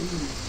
Weird.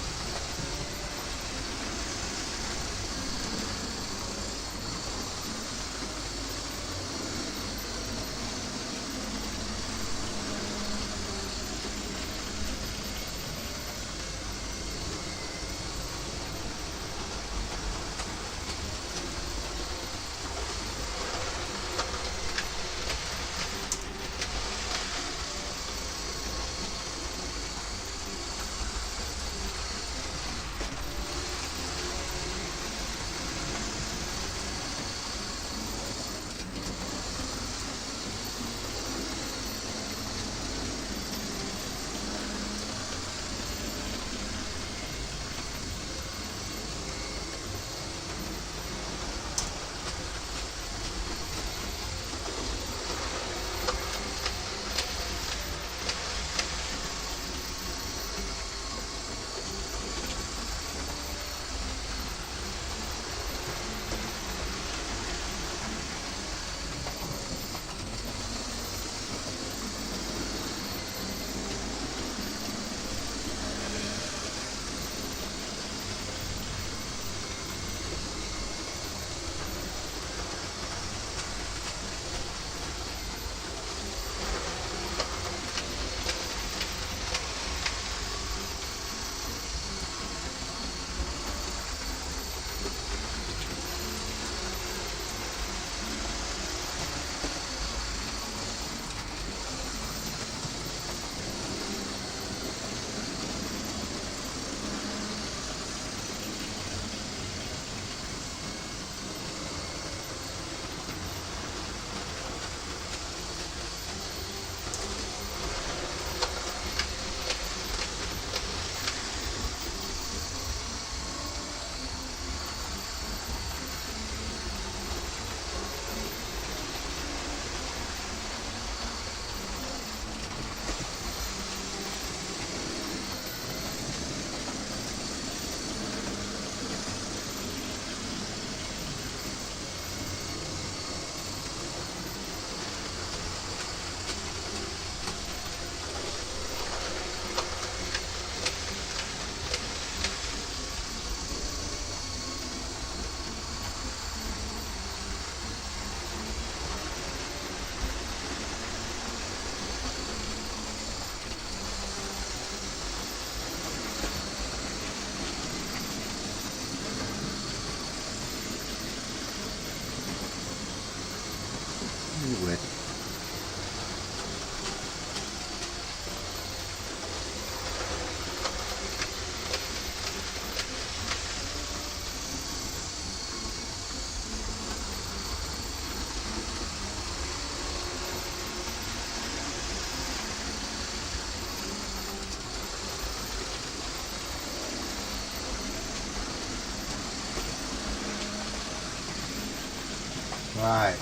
Right.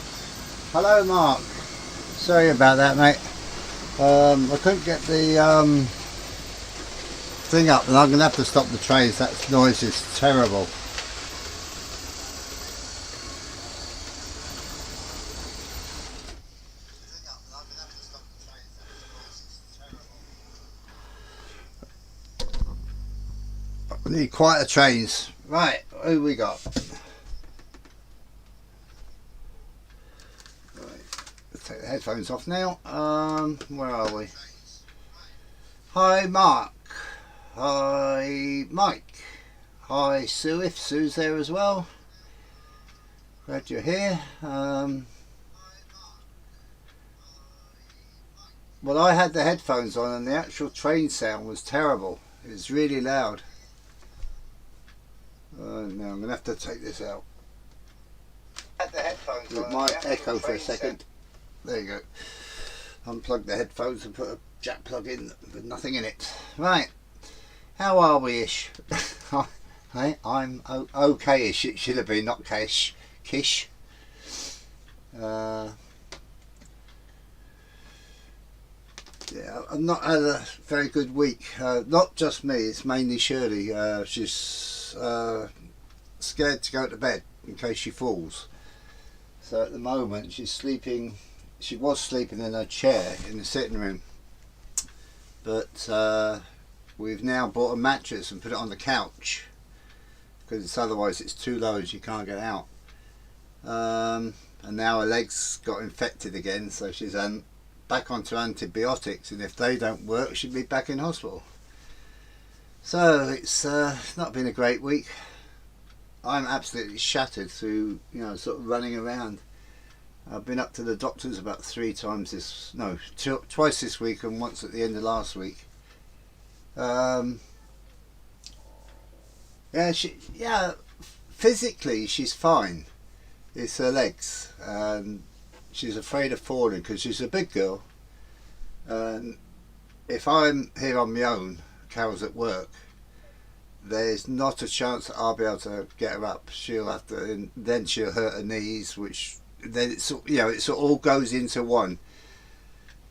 Hello, Mark. Sorry about that, mate. I couldn't get the thing up, and I'm going to have to stop the trains. That noise is terrible. I need quieter trains. Right, who we got? Take the headphones off now. Where are we? Hi Mark. Hi Mike. Hi Sue, if Sue's there as well. Glad you're here. Well, I had the headphones on and the actual train sound was terrible. It was really loud. Now I'm going to have to take this out. I had the headphones on. It might echo for a second. There you go. Unplug the headphones and put a jack plug in with nothing in it. Right. How are we ish? Hey, I'm okay-ish. It should have been, not kish. Kish. Yeah, I've not had a very good week. Not just me, it's mainly Shirley. She's scared to go to bed in case she falls. So at the moment she's sleeping. She was sleeping in her chair in the sitting room, but we've now bought a mattress and put it on the couch because otherwise it's too low and she can't get out. And now her legs got infected again, so she's back onto antibiotics, and if they don't work she'll be back in hospital. So it's not been a great week. I'm absolutely shattered through, sort of running around. I've been up to the doctors about twice this week and once at the end of last week. Physically she's fine. It's her legs, and she's afraid of falling because she's a big girl. And if I'm here on my own, Carol's at work, there's not a chance that I'll be able to get her up. She'll have to, and then she'll hurt her knees, which then it all goes into one.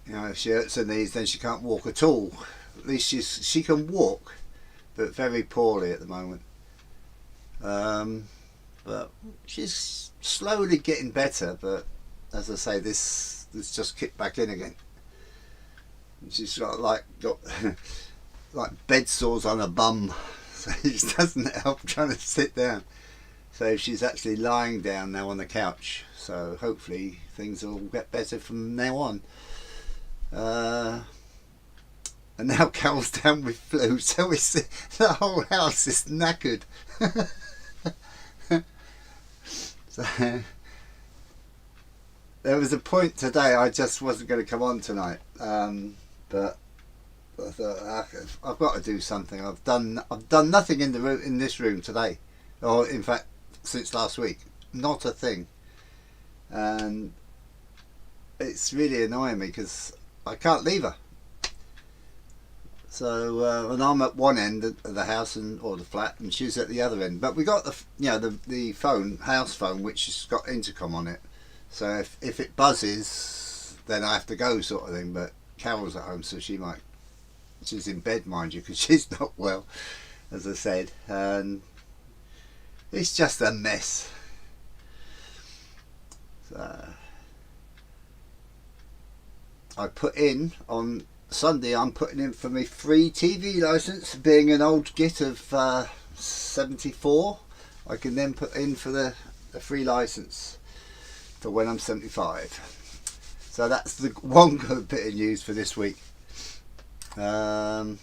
If she hurts her knees, then she can't walk at all. At least she can walk, but very poorly at the moment. But she's slowly getting better. But as I say, this just kicked back in again. She's got like bed sores on her bum, so it doesn't help trying to sit down. So she's actually lying down now on the couch. So hopefully things will get better from now on. And now Carol's down with flu, so the whole house is knackered. So there was a point today I just wasn't going to come on tonight, but I thought I've got to do something. I've done nothing in this room today, or in fact since last week, not a thing, and it's really annoying me because I can't leave her. So and I'm at one end of the house or the flat, and she's at the other end. But we got the phone, house phone, which has got intercom on it. So if it buzzes, then I have to go, sort of thing. But Carol's at home, so she's in bed, mind you, because she's not well, as I said, and it's just a mess. So I put in on Sunday, I'm putting in for my free TV licence. Being an old git of 74, I can then put in for the free licence for when I'm 75. So that's the one good bit of news for this week. I'm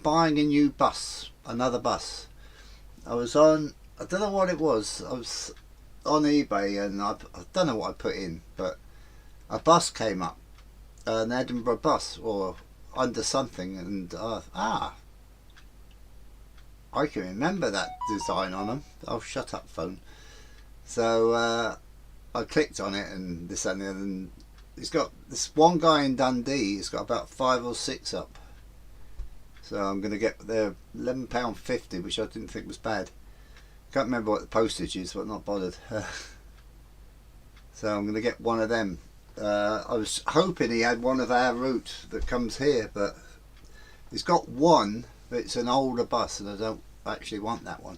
buying a new bus, another bus. I don't know what it was. I was on eBay and I don't know what I put in, but a bus came up. An Edinburgh bus or under something, and I can remember that design on them. Oh, shut up, phone. So I clicked on it, and this and the other, and it's got this one guy in Dundee. It's got about 5 or 6 up. So I'm going to get their £11.50, which I didn't think was bad. Can't remember what the postage is, but not bothered. So I'm going to get one of them. I was hoping he had one of our route that comes here, but he's got one, but it's an older bus, and I don't actually want that one,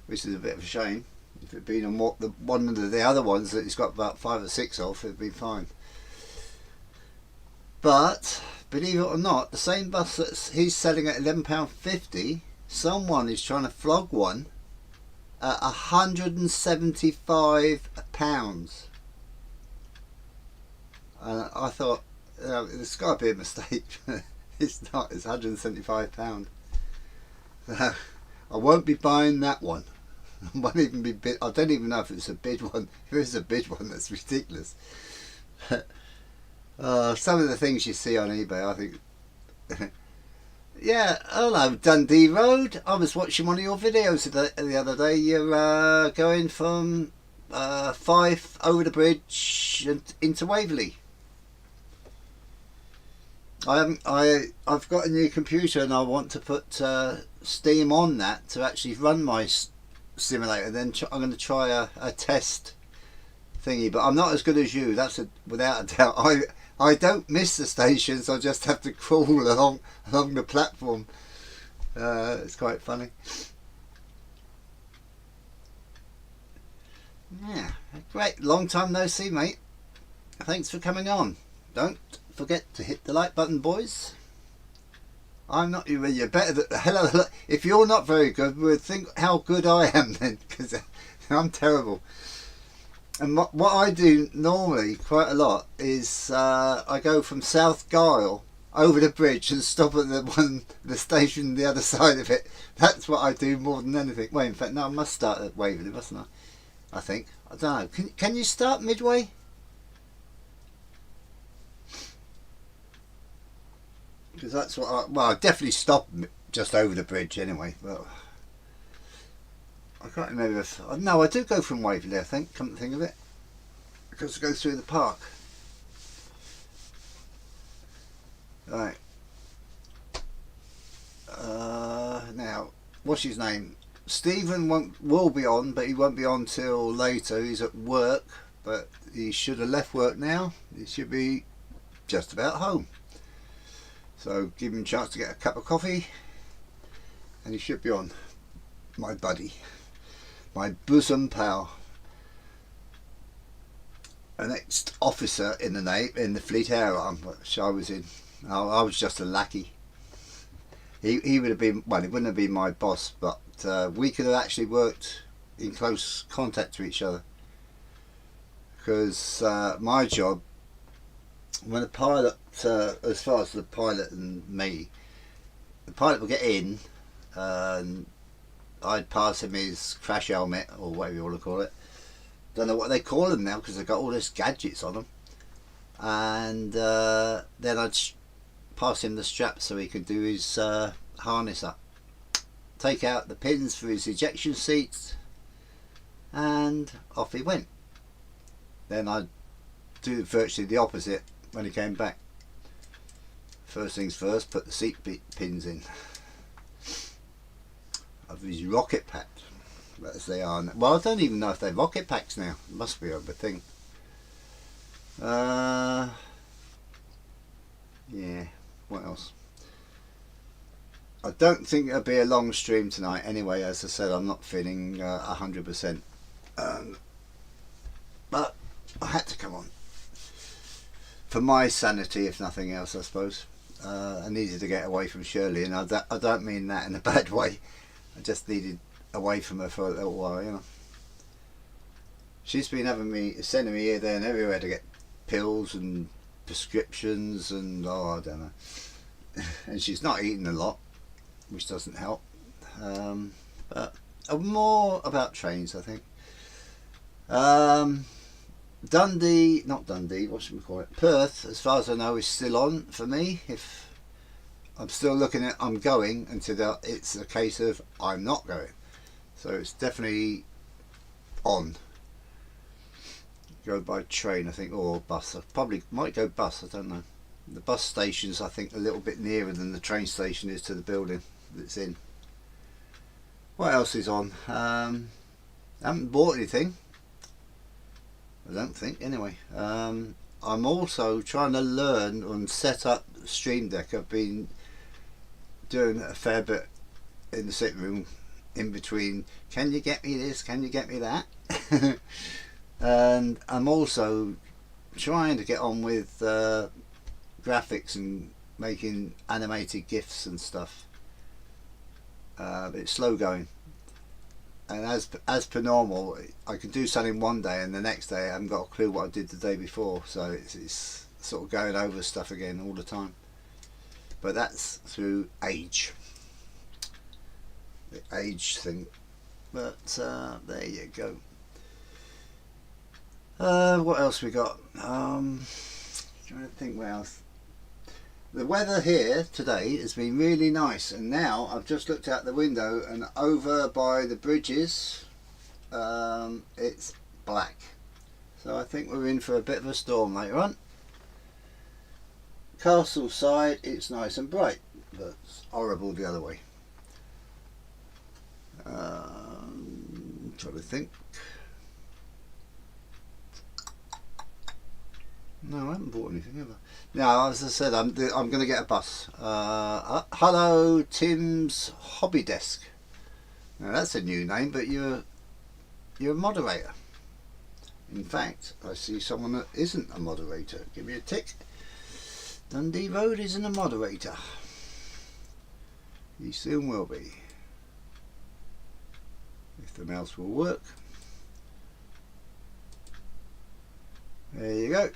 which is a bit of a shame. If it'd been on one of the other ones that he's got about 5 or 6 of, it'd be fine. But believe it or not, the same bus that he's selling at £11.50, someone is trying to flog one at £175. And I thought, there's got to be a mistake. It's not. It's £175. So I won't be buying that one. I won't even be bid. I don't even know if it's a bid one. If it's a bid one, that's ridiculous. Some of the things you see on eBay, I think. Yeah, hello Dundee Road. I was watching one of your videos the other day. You're going from Fife over the bridge and into Waverley. I've got a new computer and I want to put Steam on that to actually run my simulator. Then I'm going to try a test thingy, but I'm not as good as you. That's without a doubt. I don't miss the stations. I just have to crawl along the platform. It's quite funny. Yeah, great. Long time no see, mate. Thanks for coming on. Don't forget to hit the like button, boys. I'm not you. You're better than the hell of a lot. If you're not very good, we'll think how good I am then, because I'm terrible. And what I do normally quite a lot is I go from South Gyle over the bridge and stop at the station the other side of it. That's what I do more than anything. Well, in fact, no, I must start at Waverley, mustn't I? I think. I don't know. Can you start midway? Because that's what I definitely stop just over the bridge anyway. But I can't remember if... No, I do go from Waverley, I think, come to think of it. Because it goes through the park. Right. Now, what's his name? Stephen will be on, but he won't be on till later. He's at work, but he should have left work now. He should be just about home. So give him a chance to get a cup of coffee, and he should be on. My buddy, my bosom pal, an ex-officer in the Fleet Air Arm, which I was in. I was just a lackey. He would have been, well, he wouldn't have been my boss, but we could have actually worked in close contact with each other. Because my job, when the pilot, as far as the pilot and me, the pilot would get in, and I'd pass him his crash helmet, or whatever you want to call it. Don't know what they call them now, because they've got all these gadgets on them. And then I'd pass him the strap so he could do his harness up. Take out the pins for his ejection seats, and off he went. Then I'd do virtually the opposite when he came back. First things first, put the seat pins in of his rocket pack, as they are now. Well, I don't even know if they're rocket packs now. It must be, I would think. Yeah, what else? I don't think it'll be a long stream tonight anyway. As I said, I'm not feeling 100%, but I had to come on for my sanity, if nothing else, I suppose. I needed to get away from Shirley, and I don't mean that in a bad way. I just needed away from her for a little while, you know. She's been sending me here, there and everywhere to get pills and prescriptions and I don't know. And she's not eating a lot, which doesn't help. But more about trains, I think. Dundee, not Dundee, what should we call it? Perth, as far as I know, is still on for me. If I'm still looking at, I'm going until it's a case of I'm not going. So it's definitely on. Go by train, I think, or bus. I probably might go bus, I don't know. The bus station's, I think, a little bit nearer than the train station is to the building that it's in. What else is on? I haven't bought anything, I don't think, anyway. I'm also trying to learn and set up Stream Deck. I've been doing a fair bit in the sitting room in between, can you get me this, can you get me that? And I'm also trying to get on with graphics and making animated GIFs and stuff. But it's slow going, and as per normal, I can do something one day and the next day I haven't got a clue what I did the day before, so it's sort of going over stuff again all the time. But that's through age, the age thing. But there you go. What else we got? Trying to think what else. The weather here today has been really nice, and now I've just looked out the window and over by the bridges it's black, so I think we're in for a bit of a storm later on. Castle side, it's nice and bright, but it's horrible the other way. Trying to think. No, I haven't bought anything ever. Now, as I said, I'm going to get a bus. Hello, Tim's Hobby Desk. Now that's a new name, but you're a moderator. In fact, I see someone that isn't a moderator. Give me a tick. Dundee Road isn't a moderator. He soon will be. If the mouse will work. There you go.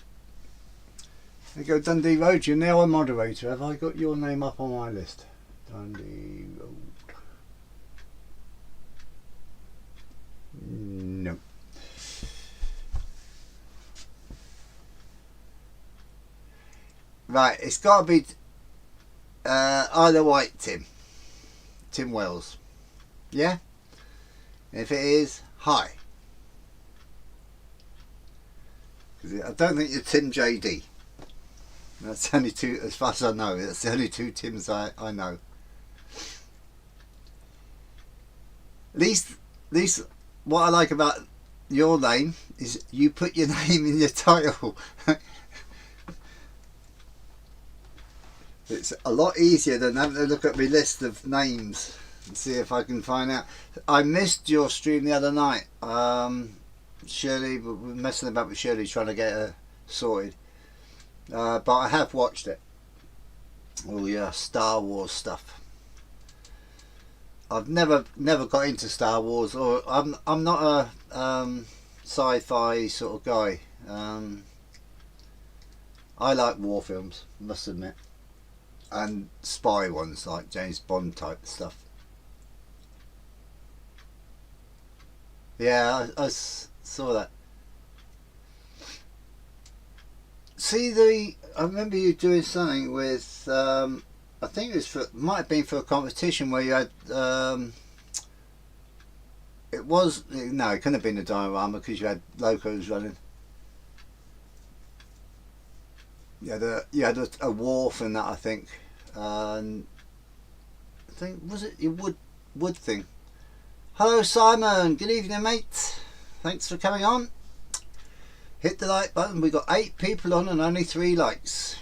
There you go, Dundee Road. You're now a moderator. Have I got your name up on my list? Dundee Road. No. Right, it's got to be Isle of Wight Tim Wells. Yeah? If it is, hi. Because I don't think you're Tim JD. That's the only two, as far as I know, that's the only two Tims I know. At least what I like about your name is you put your name in your title. It's a lot easier than having to look at my list of names and see if I can find out. I missed your stream the other night. Shirley, we were messing about with Shirley trying to get her sorted. But I have watched it. All your Star Wars stuff. I've never got into Star Wars, or I'm not a sci-fi sort of guy. I like war films, must admit, and spy ones like James Bond type stuff. Yeah, I saw that. See, I remember you doing something with I think it was might have been for a competition where you had it couldn't have been a diorama because you had locos running. You had a wharf and that, I think. I think, was it your wood thing? Hello Simon, good evening mate. Thanks for coming on. Hit the like button. We got 8 people on and only 3 likes.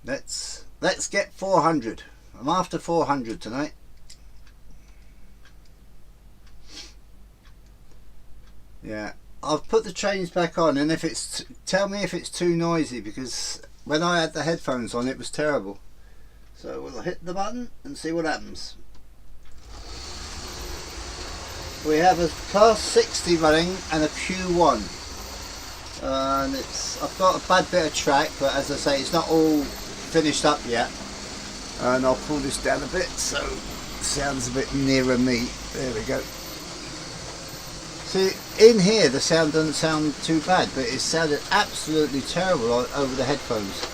Let's get 400. I'm after 400 tonight. Yeah, I've put the trains back on, and if it's tell me if it's too noisy, because when I had the headphones on it was terrible. So we'll hit the button and see what happens. We have a class 60 running and a Q1, and I've got a bad bit of track, but as I say, it's not all finished up yet. And I'll pull this down a bit so it sounds a bit nearer me. There we go. See, in here the sound doesn't sound too bad, but it sounded absolutely terrible over the headphones.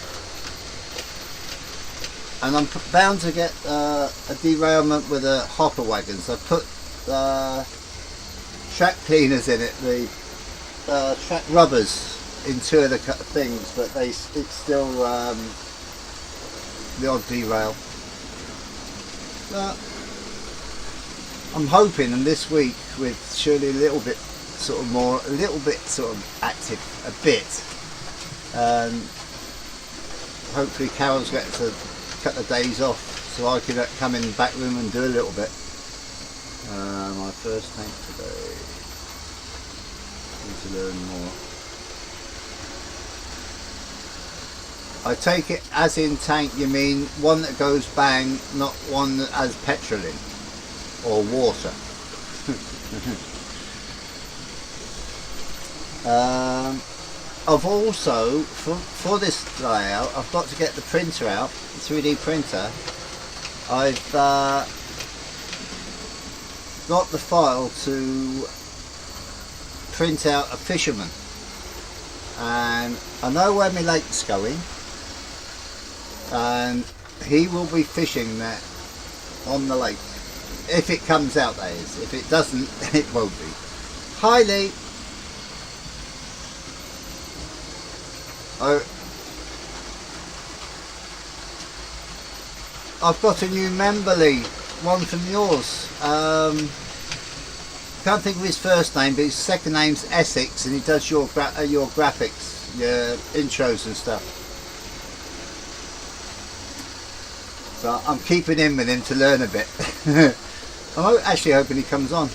And I'm bound to get a derailment with the hopper wagons. I put track cleaners in it, the track rubbers in 2 of the things, but it's still the odd derail. But I'm hoping, and this week with Shirley a little bit sort of active, a bit, and hopefully Carol's got to cut the days off so I can come in the back room and do a little bit. My first tank today. Need to learn more. I take it as in tank you mean one that goes bang, not one that has petrol in or water. I've also for this layout I've got to get the printer out, the 3D printer. I've got the file to print out a fisherman, and I know where my lake's going, and he will be fishing there on the lake if it comes out, that is. If it doesn't, it won't be. Hi Lee. I've got a new member, Lee, one from yours. Can't think of his first name, but his second name's Essex, and he does your graphics, your intros and stuff. So I'm keeping in with him to learn a bit. I'm actually hoping he comes on.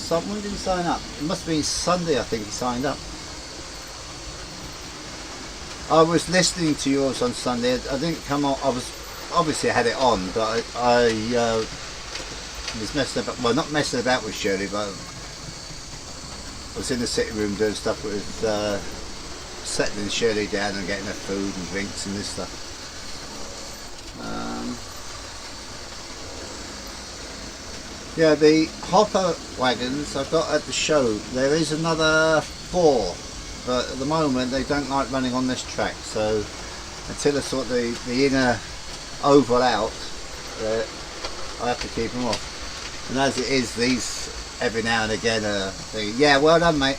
When did he sign up? It must have been Sunday, I think he signed up. I was listening to yours on Sunday. I didn't come on. I was obviously I had it on, but I was messing about. Well, not messing about with Shirley, but I was in the sitting room doing stuff with settling Shirley down and getting her food and drinks and this stuff. Yeah, the hopper wagons I've got at the show. There is another 4, but at the moment they don't like running on this track. So until I sort the inner oval out, I have to keep them off. And as it is, these every now and again are thinking, yeah, well done, mate.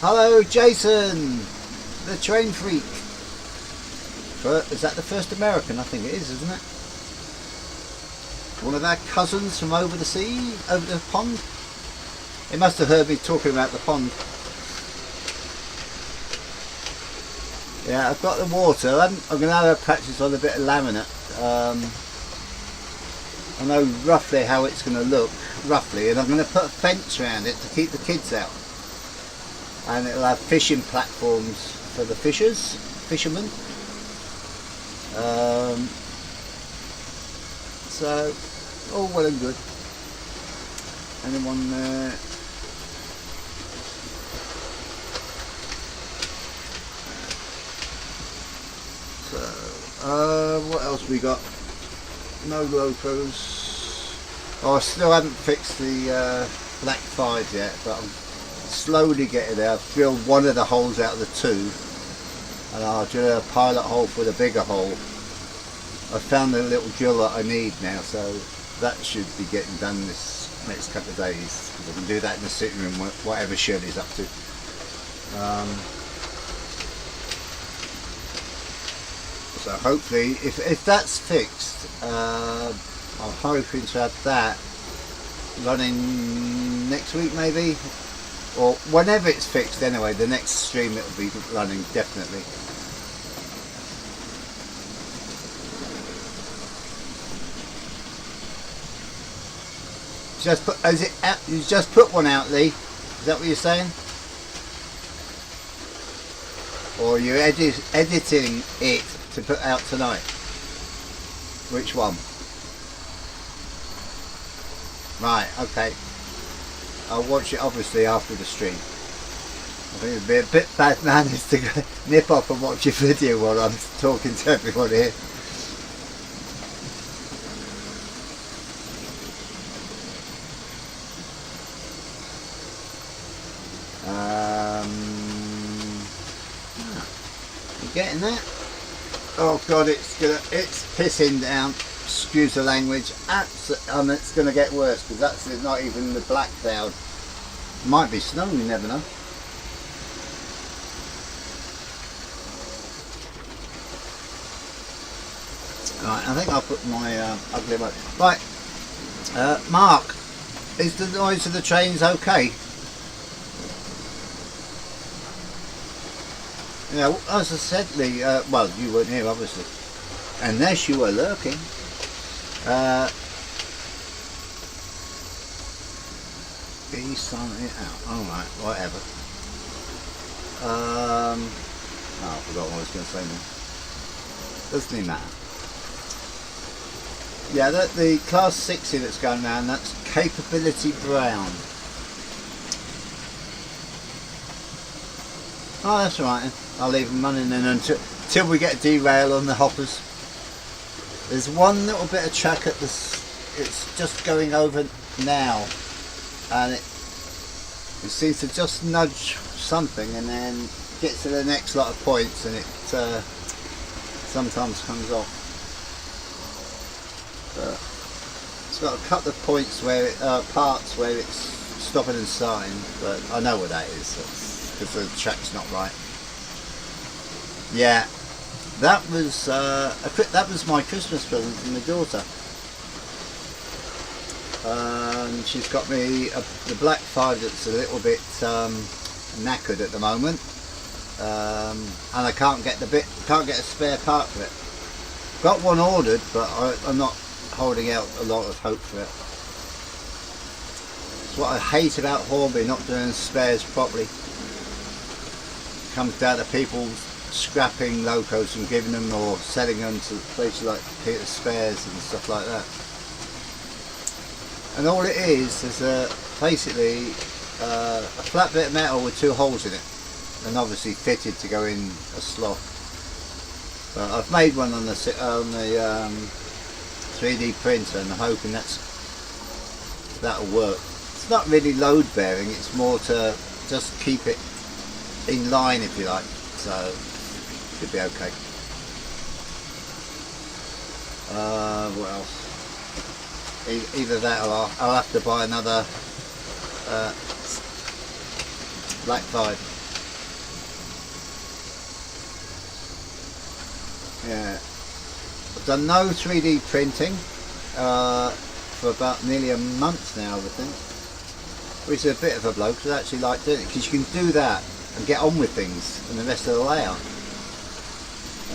Hello, Jason, the train freak. Is that the first American? I think it is, isn't it? One of our cousins from over the sea, over the pond. He must have heard me talking about the pond. Yeah, I've got the water. I'm going to have a practice on a bit of laminate. I know roughly how it's going to look, roughly, and I'm going to put a fence around it to keep the kids out. And it'll have fishing platforms for the fishermen. So, all well and good. Anyone there? So, what else we got? No locos. Oh, I still haven't fixed the Black 5 yet, but I'm slowly getting there. I've drilled one of the holes out of the 2, and I'll drill a pilot hole for the bigger hole. I found the little drill that I need now, so that should be getting done this next couple of days, because I can do that in the sitting room, whatever Shirley's up to. So hopefully, if that's fixed, I'm hoping to have that running next week maybe, or whenever it's fixed anyway. The next stream it will be running definitely. Just put, you just put one out, Lee? Is that what you're saying? Or you're editing it to put out tonight? Which one? Right, okay. I'll watch it obviously after the stream. I think it'd be a bit bad manners to go nip off and watch your video while I'm talking to everyone here. You getting that? Oh god, it's pissing down. Excuse the language. And it's going to get worse, because that's not even the black cloud. Might be snow, you never know. Right, I think I'll put my ugly one. Right, Mark, is the noise of the trains okay? Yeah, as I said, Lee, well, you weren't here obviously, unless you were lurking. Be silent out. Alright, whatever. Oh, I forgot what I was going to say now. Doesn't even matter. Yeah, the Class 60 that's going around, that's Capability Brown. Oh, that's alright. I'll leave them running then until we get derail on the hoppers. There's one little bit of track at this. It's just going over now, and it seems to just nudge something and then gets to the next lot of points, and it sometimes comes off. But it's got a couple of points where parts where it's stopping and starting, but I know what that is because the track's not right. Yeah. That was my Christmas present from my daughter. She's got me the Black 5 that's a little bit knackered at the moment, and I can't get a spare part for it. Got one ordered, but I'm not holding out a lot of hope for it. It's what I hate about Hornby not doing spares properly. It comes down to people scrapping locos and giving them or selling them to places like Peter Spares and stuff like that. And all it is basically a flat bit of metal with 2 holes in it, and obviously fitted to go in a slot. But I've made one on the 3D printer, and I'm hoping that'll work. It's not really load bearing, it's more to just keep it in line, if you like, so should be okay. What else? Either that or I'll have to buy another Black 5. Yeah, I've done no 3D printing for about nearly a month now, I think, which is a bit of a blow because I actually like doing it, because you can do that and get on with things and the rest of the layout,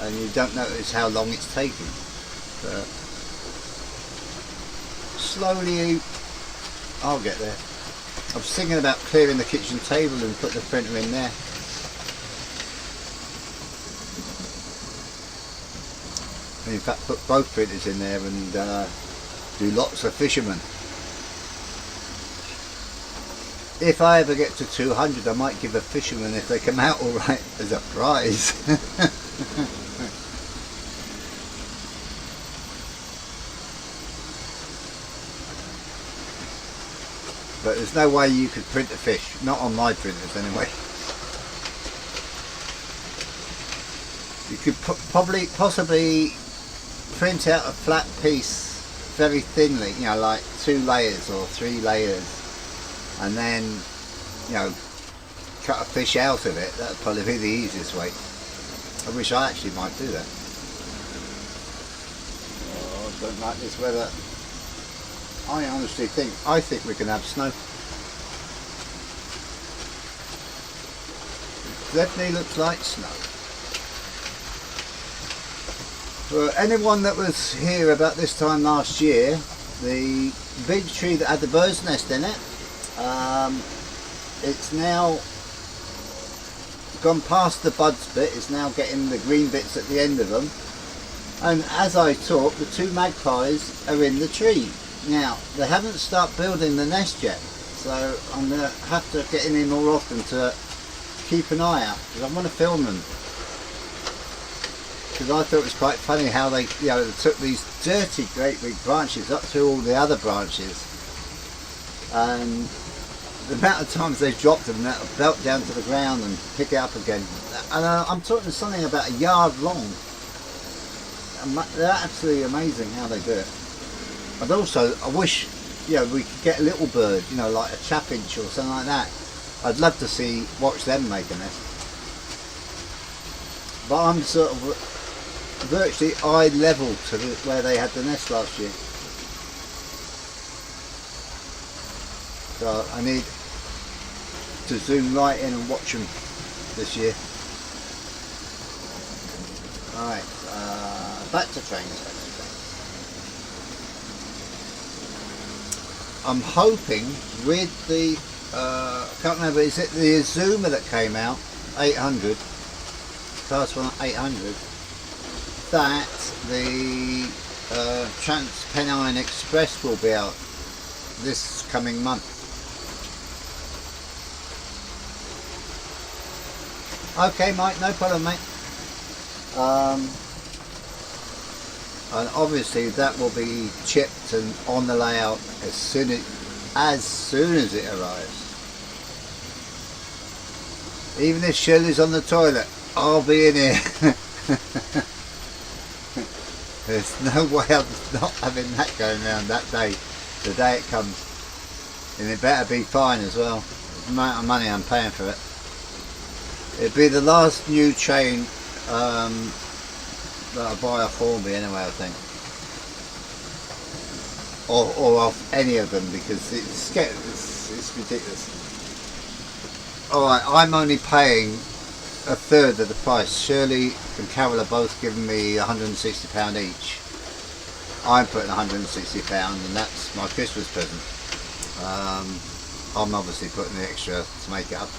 and you don't notice how long it's taking. But slowly I'll get there. I was thinking about clearing the kitchen table and put the printer in there. In fact, put both printers in there and do lots of fishermen. If I ever get to 200, I might give a fisherman, if they come out alright, as a prize. But there's no way you could print a fish, not on my printers anyway. You could possibly print out a flat piece very thinly, you know, like 2 layers or 3 layers, and then, you know, cut a fish out of it. That'd probably be the easiest way. I wish I actually might do that. Oh, I don't like this weather. I honestly think we can have snow. It definitely looks like snow. For anyone that was here about this time last year, the big tree that had the bird's nest in it, it's now gone past the buds bit. It's now getting the green bits at the end of them, and as I talk, the 2 magpies are in the tree. Now, they haven't started building the nest yet, so I'm going to have to get in here more often to keep an eye out, because I want to film them. Because I thought it was quite funny how they, you know, they took these dirty great big branches up through all the other branches, and the amount of times they dropped them, that'll belt down to the ground and pick it up again. And I'm talking something about a yard long. And they're absolutely amazing how they do it. And also, I wish, you know, we could get a little bird, you know, like a chaffinch or something like that. I'd love to watch them make a nest. But I'm sort of virtually eye level to where they had the nest last year. So I need to zoom right in and watch them this year. Alright, back to trains. I'm hoping with the, I can't remember, is it the Azuma that came out, 800, Class 1 800, that the Trans-Pennine Express will be out this coming month. Okay, Mike, no problem, mate. And obviously that will be chipped and on the layout as soon as it arrives. Even if Shirley's on the toilet, I'll be in here. There's no way I'm not having that going around that day, the day it comes. And it better be fine as well. The amount of money I'm paying for it. It'll be the last new train that I buy off Hornby anyway, I think. Or off any of them, because it's ridiculous. Alright, I'm only paying a third of the price. Shirley and Carol are both giving me £160 each. I'm putting £160 and that's my Christmas present. I'm obviously putting the extra to make it up,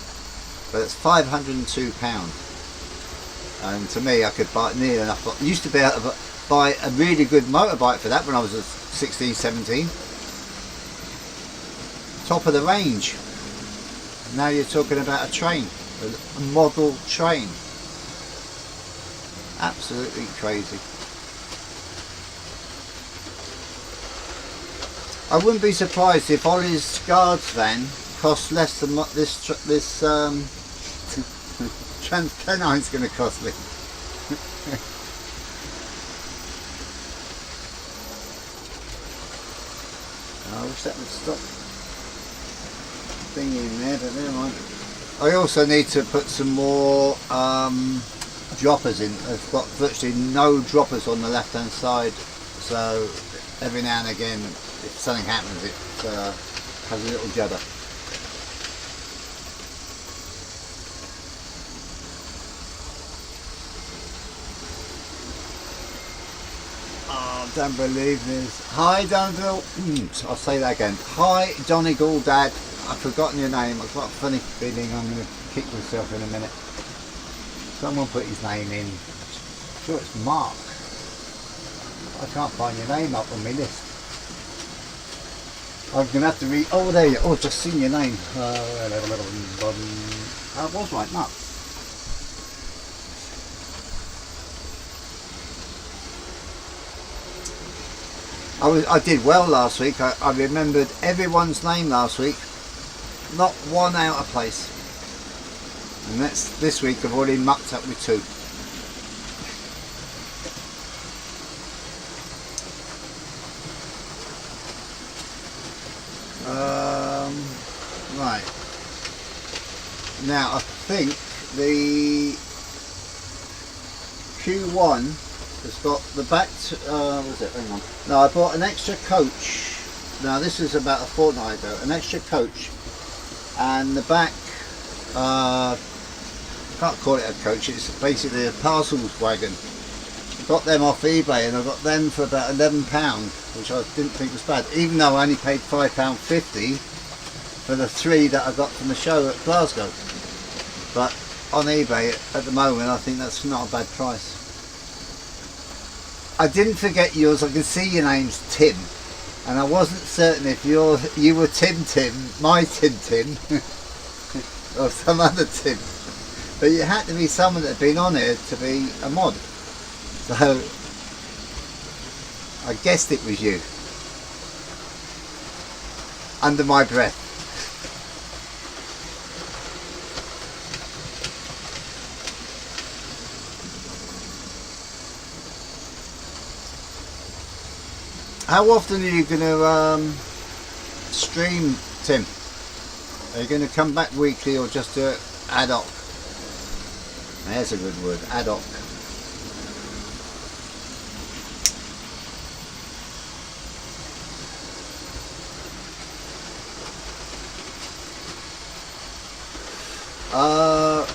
but it's £502. And to me, I could buy near enough. I used to be able to buy a really good motorbike for that when I was 16, 17. Top of the range. Now you're talking about a train, a model train. Absolutely crazy. I wouldn't be surprised if Ollie's guards van costs less than what this Transpenine's going to cost me. I wish that would stop thingy in there, but never mind. I also need to put some more droppers in. I've got virtually no droppers on the left hand side, so every now and again if something happens it has a little judder. Oh, don't believe this. Hi Donegal. I'll say that again. Hi Donegal Dad. I've forgotten your name. I've got a funny feeling I'm going to kick myself in a minute. Someone put his name in. I'm sure it's Mark. I can't find your name up on my list. I'm going to have to read. Oh, there you go. Oh, just seen your name. I was right, Mark. I did well last week. I remembered everyone's name last week. Not one out of place. And this week I've already mucked up with 2. Right. Now I think the Q1 has got the back what was it? Hang on. No, I bought an extra coach. Now this is about a fortnight ago. An extra coach, and the back. I can't call it a coach. It's basically a parcels wagon. I got them off eBay, and I got them for about £11, which I didn't think was bad. Even though I only paid £5.50 for the 3 that I got from the show at Glasgow. But on eBay at the moment, I think that's not a bad price. I didn't forget yours. I can see your name's Tim, and I wasn't certain if you were Tim, my Tim, or some other Tim. But it had to be someone that had been on here to be a mod. So I guessed it was you. Under my breath. How often are you going to stream, Tim? Are you going to come back weekly or just do it ad hoc? There's a good word, ad hoc.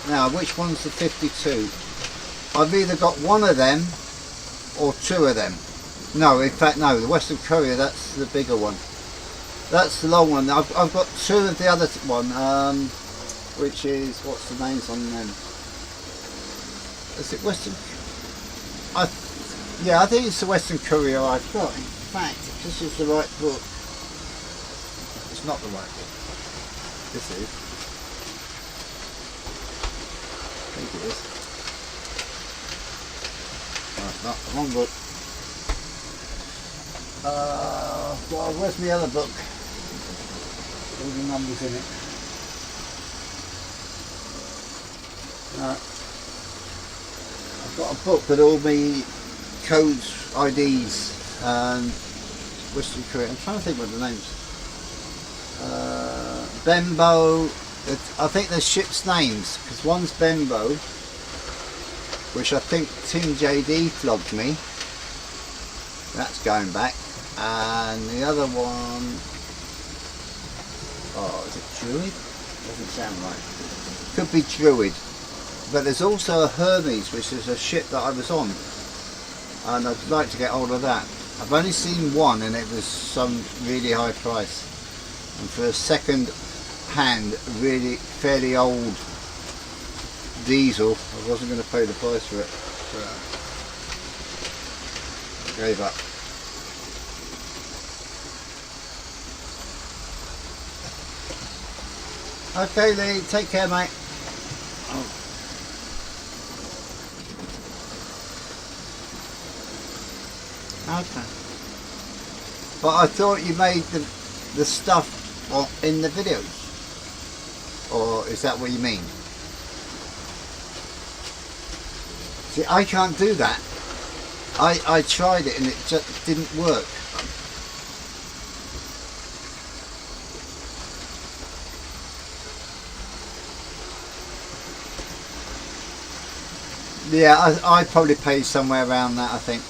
Now, which one's the 52? I've either got one of them or 2 of them. No, in fact, no, the Western Courier, that's the bigger one. That's the long one. I've got 2 of the other one, which is, what's the names on them? Is it Western? Yeah, I think it's the Western Courier I've got. In fact, if this is the right book. It's not the right book. This is. I think it is. No, it's not. The wrong book. Well, where's my other book? All the numbers in it. I've got a book with all my codes, IDs, and Western Courier. I'm trying to think what the names. Bembo. I think there's ships' names because one's Bembo, which I think Tim JD flogged me. That's going back, and the other one. Oh, is it Druid? Doesn't sound right. Could be Druid. But there's also a Hermes, which is a ship that I was on, and I'd like to get hold of that. I've only seen one, and it was some really high price. And for a second hand, really fairly old diesel, I wasn't going to pay the price for it. So, gave up. Okay, Lee, take care, mate. Oh. Okay. But I thought you made the stuff in the videos. Or is that what you mean? See, I can't do that. I tried it and it just didn't work. Yeah, I probably paid somewhere around that, I think.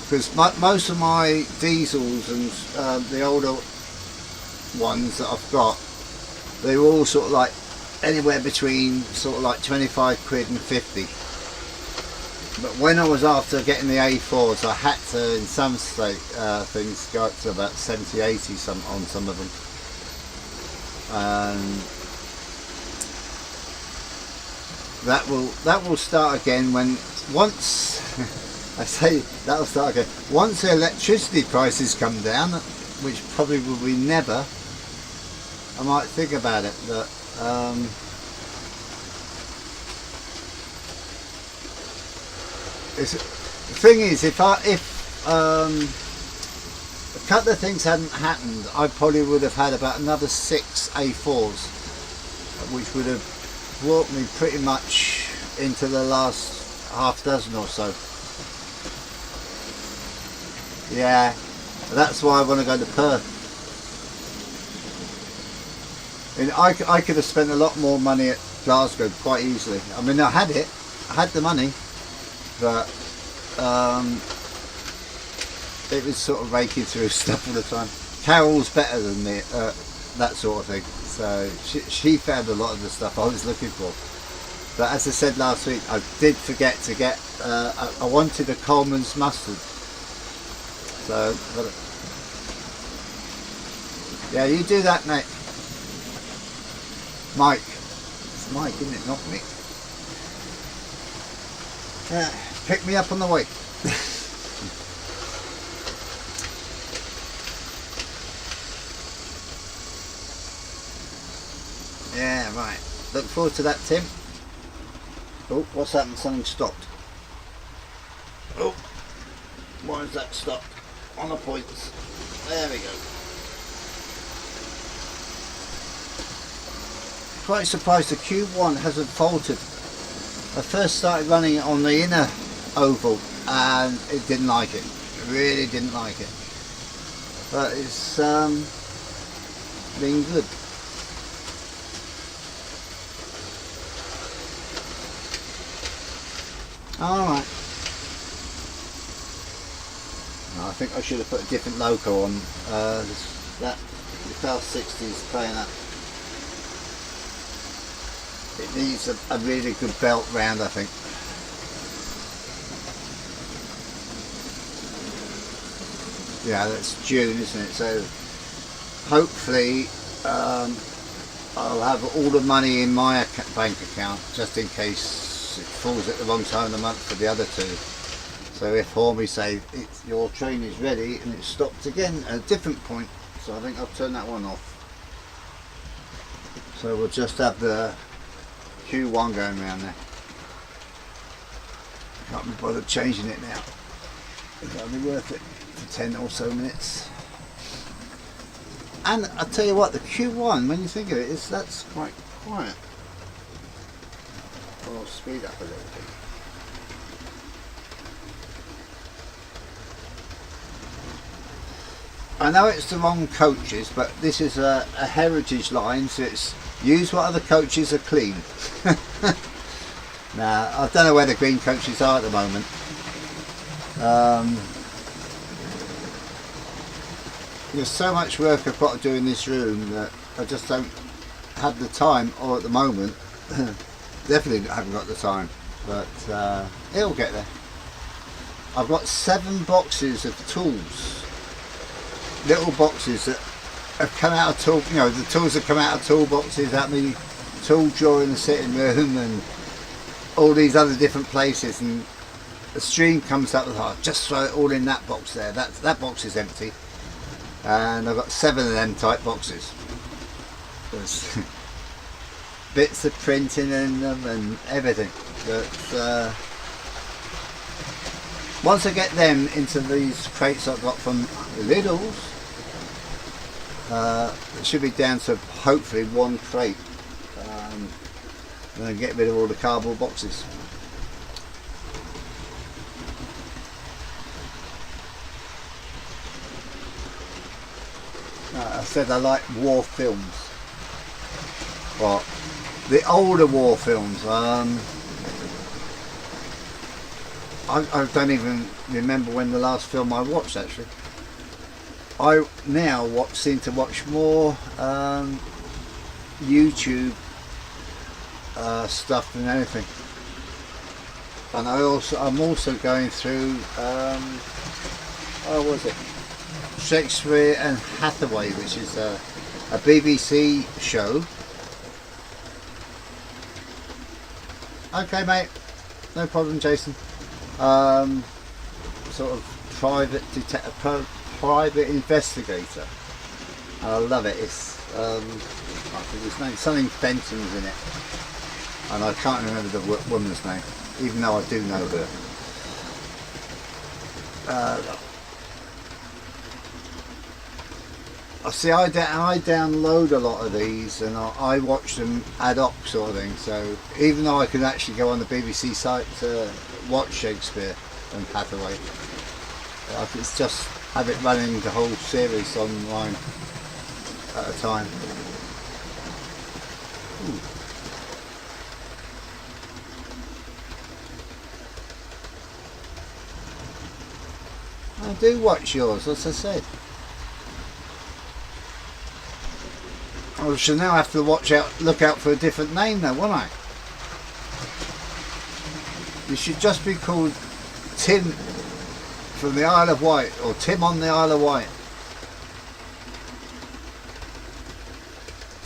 Because most of my diesels and the older ones that I've got, they were all sort of like anywhere between sort of like 25 quid and 50. But when I was after getting the A4s, I had to, in some things, go up to about 70, 80 on some of them. And that will start again once I say that'll start again once the electricity prices come down, which probably will be never. I might think about it, but the thing is, if a couple of things hadn't happened, I probably would have had about another 6 A4s, which would have brought me pretty much into the last half dozen or so. Yeah, that's why I want to go to Perth. And I could have spent a lot more money at Glasgow quite easily. I mean, I had the money, but it was sort of raking through stuff all the time. Carol's better than me, that sort of thing. So she found a lot of the stuff I was looking for. But as I said last week, I did forget to get, I wanted a Coleman's mustard. So, yeah, you do that, mate. Mike. It's Mike, isn't it? Not me. Pick me up on the way. Yeah, right. Look forward to that, Tim. Oh, what's happened? Something stopped. Oh, why is that stopped? On the points. There we go. Quite surprised the Q1 hasn't faltered. I first started running it on the inner oval and it didn't like it. It really didn't like it. But it's been good. Alright. I think I should have put a different loco on. The Pal 60 is playing up. It needs a really good belt round, I think. Yeah, that's June, isn't it? So hopefully I'll have all the money in my bank account just in case it falls at the wrong time of the month for the other two. So if Hormy say your train is ready and it stopped again at a different point, so I think I'll turn that one off. So we'll just have the Q1 going around there. Can't be bothered changing it now. It'll be worth it for 10 or so minutes. And I'll tell you what, the Q1, when you think of it, that's quite quiet. I'll speed up a little bit. I know it's the wrong coaches, but this is a heritage line, so it's use what other coaches are clean. Now, I don't know where the green coaches are at the moment. There's so much work I've got to do in this room that I just don't have the time, or at the moment, definitely haven't got the time, but it'll get there. I've got 7 boxes of tools, little boxes that have come out of tool, you know, the tools that come out of toolboxes, out my tool drawer in the sitting room and all these other different places, and the stream comes up with, oh, just throw it all in that box there. That box is empty, and I've got 7 of them type boxes. There's bits of printing in them and everything. But once I get them into these crates I've got from Lidl's, it should be down to hopefully 1 crate. And then get rid of all the cardboard boxes. I said I like war films. Well, the older war films. I don't even remember when the last film I watched actually. I now seem to watch more YouTube stuff than anything, and I'm also going through what was it, Shakespeare and Hathaway, which is a BBC show. Okay, mate, no problem, Jason. Sort of private investigator. I love it. It's I think his name, something Fenton's in it, and I can't remember the woman's name, even though I do know her. I see. I download a lot of these, and I watch them ad hoc sort of thing. So even though I can actually go on the BBC site to watch Shakespeare and Hathaway, it's just have it running the whole series online at a time. Ooh. I do watch yours, as I said. I should now have to look out for a different name though, won't I? You should just be called Tim from the Isle of Wight, or Tim on the Isle of Wight.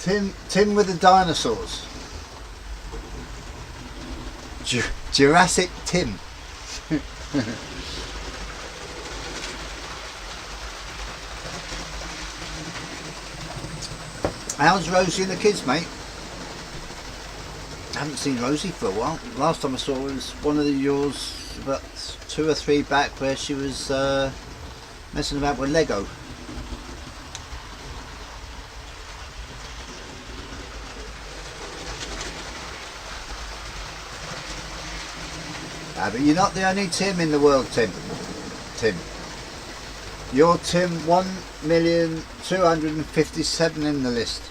Tim with the dinosaurs. Jurassic Tim. How's Rosie and the kids, mate? I haven't seen Rosie for a while. Last time I saw her was one of yours about 2 or 3 back, where she was messing about with Lego. But you're not the only Tim in the world, Tim. You're Tim 1,257,000 in the list.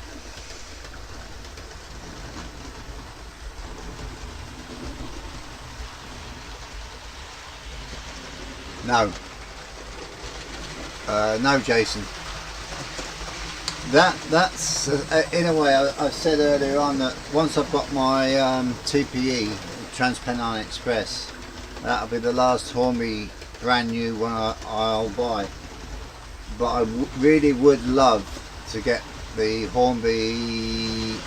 No. No, Jason. That's in a way. I said earlier on that once I've got my TPE, Trans-Pennine Express, that'll be the last Hornby brand new one I'll buy. But I really would love to get the Hornby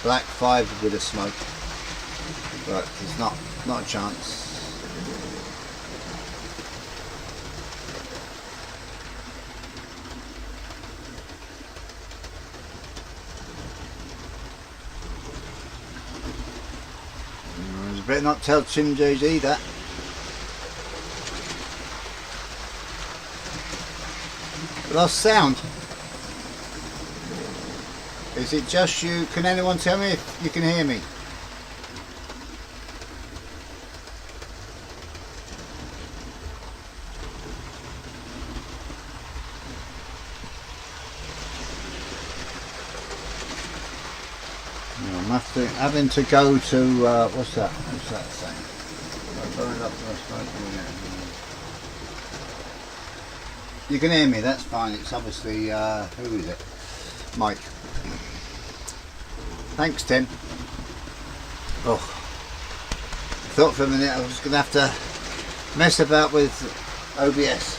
Black 5 with a smoke, but there's not a chance. You better not tell Tim JG that. Lost sound. Is it just you? Can anyone tell me if you can hear me? I'm having to go to what's that saying? You can hear me, that's fine. It's obviously, who is it? Mike. Thanks, Tim. Oh, Thought for a minute I was going to have to mess about with OBS,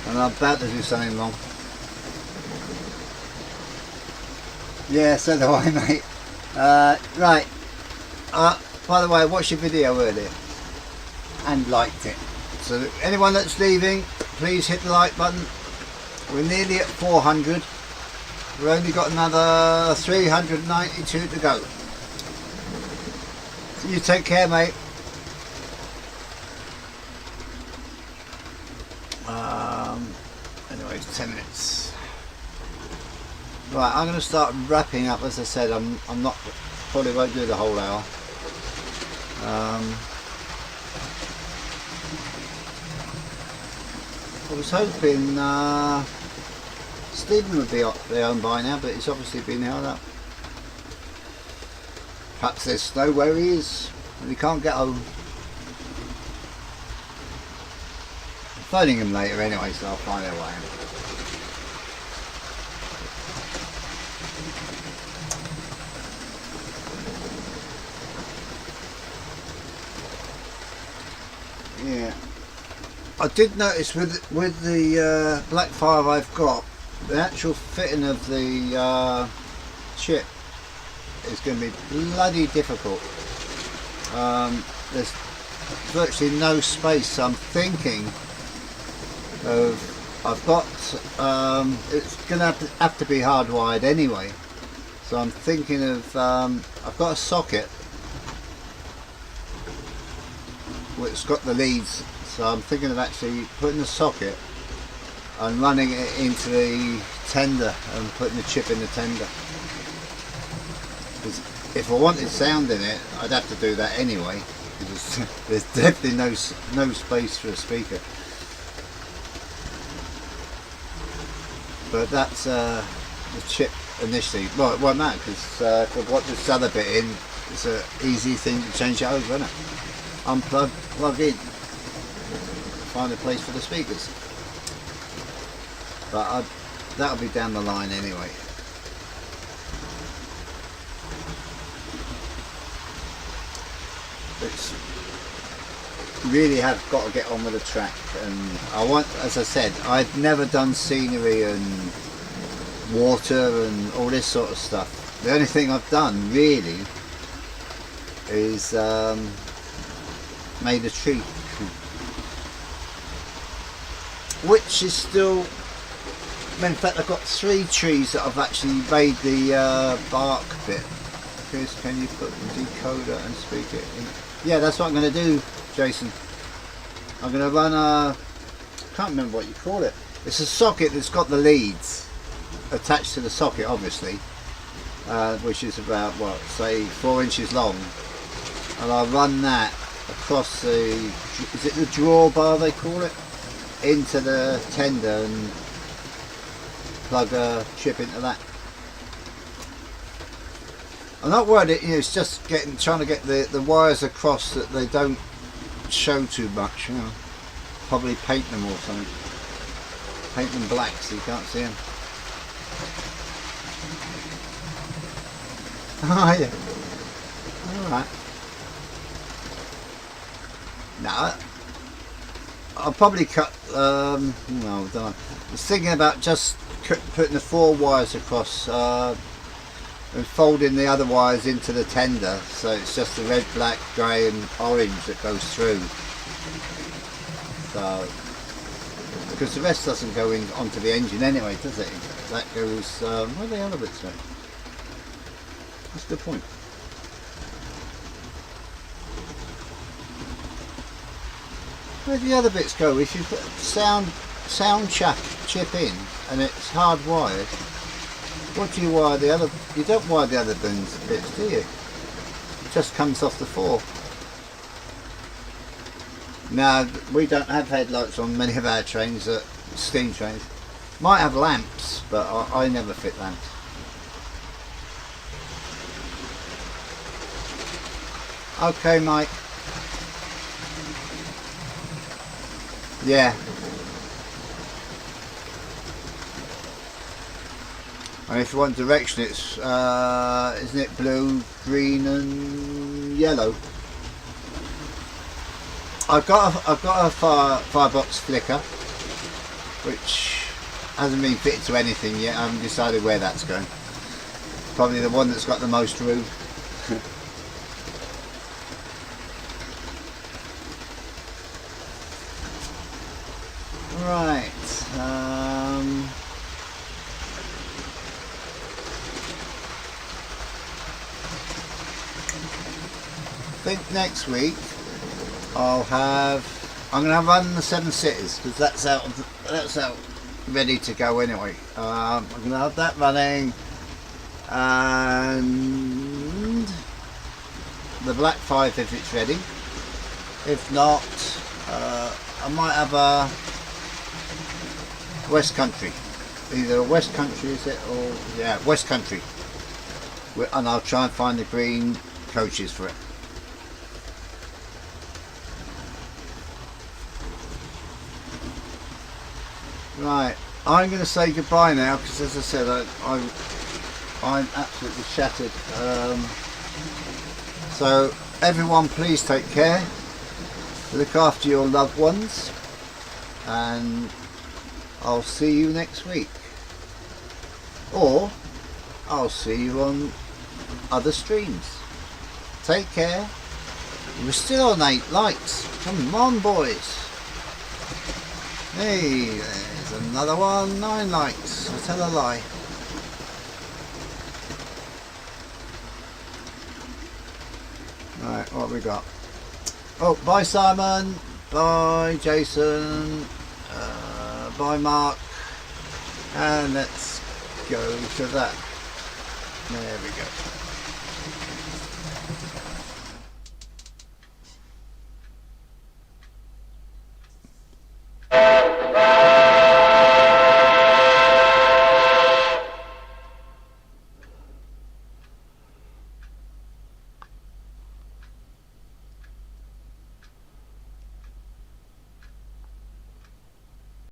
and I'm about to do something wrong. Yeah, so do I, mate. Right. By the way, I watched your video earlier and liked it. So anyone that's leaving, please hit the like button. We're nearly at 400. We've only got another 392 to go. You take care, mate. Anyway, it's 10 minutes. Right, I'm going to start wrapping up. As I said, I'm not, probably won't do the whole hour. I was hoping Stephen would be home by now, but he's obviously been held up. Perhaps there's snow where he is and he can't get home. I'm phoning him later anyway, so I'll find out why. Yeah, I did notice with the Blackfire I've got, the actual fitting of the chip is going to be bloody difficult. There's virtually no space, so I'm thinking of, I've got, it's going to have to be hardwired anyway, so I'm thinking of, I've got a socket which got the leads, so I'm thinking of actually putting the socket and running it into the tender and putting the chip in the tender. Because if I wanted sound in it, I'd have to do that anyway, because there's definitely no space for a speaker. But that's the chip initially. Well, it won't matter, because if I've got this other bit in, it's an easy thing to change it over, isn't it? Unplug, plug in, find a place for the speakers. But that'll be down the line anyway. It's really have got to get on with the track, and I want, as I said, I've never done scenery and water and all this sort of stuff. The only thing I've done really is made a tree, which is still, in fact I've got 3 trees that I've actually made the bark bit. Chris, can you put the decoder and speaker in? Yeah, that's what I'm going to do, Jason. I'm going to run a, can't remember what you call it, it's a socket that's got the leads attached to the socket obviously, which is about, what, say 4 inches long, and I'll run that across the, is it the drawbar they call it, into the tender and plug a chip into that. I'm not worried, it's just trying to get the wires across that they don't show too much, you know. Probably paint them or something. Paint them black so you can't see them. Oh yeah. Alright. No, I'll probably cut, no, I don't know. I was thinking about just putting the 4 wires across and folding the other wires into the tender, so it's just the red, black, grey and orange that goes through. So, because the rest doesn't go in onto the engine anyway, does it? That goes, where are the other bits going? That's a good point. Where do the other bits go? If you put sound chip in and it's hardwired, what do you wire the other? You don't wire the other bits, do you? It just comes off the 4. Now we don't have headlights on many of our trains, steam trains. Might have lamps, but I never fit lamps. Okay, Mike. Yeah. And if you want direction, it's isn't it blue, green and yellow? I've got a firebox flicker, which hasn't been fitted to anything yet. I haven't decided where that's going. Probably the one that's got the most room. Right. I think next week I'm going to run the 7 Cities because that's out ready to go anyway. I'm going to have that running, and the Black 5 if it's ready. If not, I might have a West Country, either a West Country is it, or yeah, West Country, and I'll try and find the green coaches for it. Right, I'm going to say goodbye now because, as I said, I'm absolutely shattered. So everyone, please take care, look after your loved ones, and I'll see you next week, or I'll see you on other streams. Take care. We're still on 8 likes. Come on, boys. Hey, there's another one. 9 likes. I tell a lie. Right, what have we got? Oh, bye Simon. Bye Jason. Bye Mark. And let's go to that. There we go.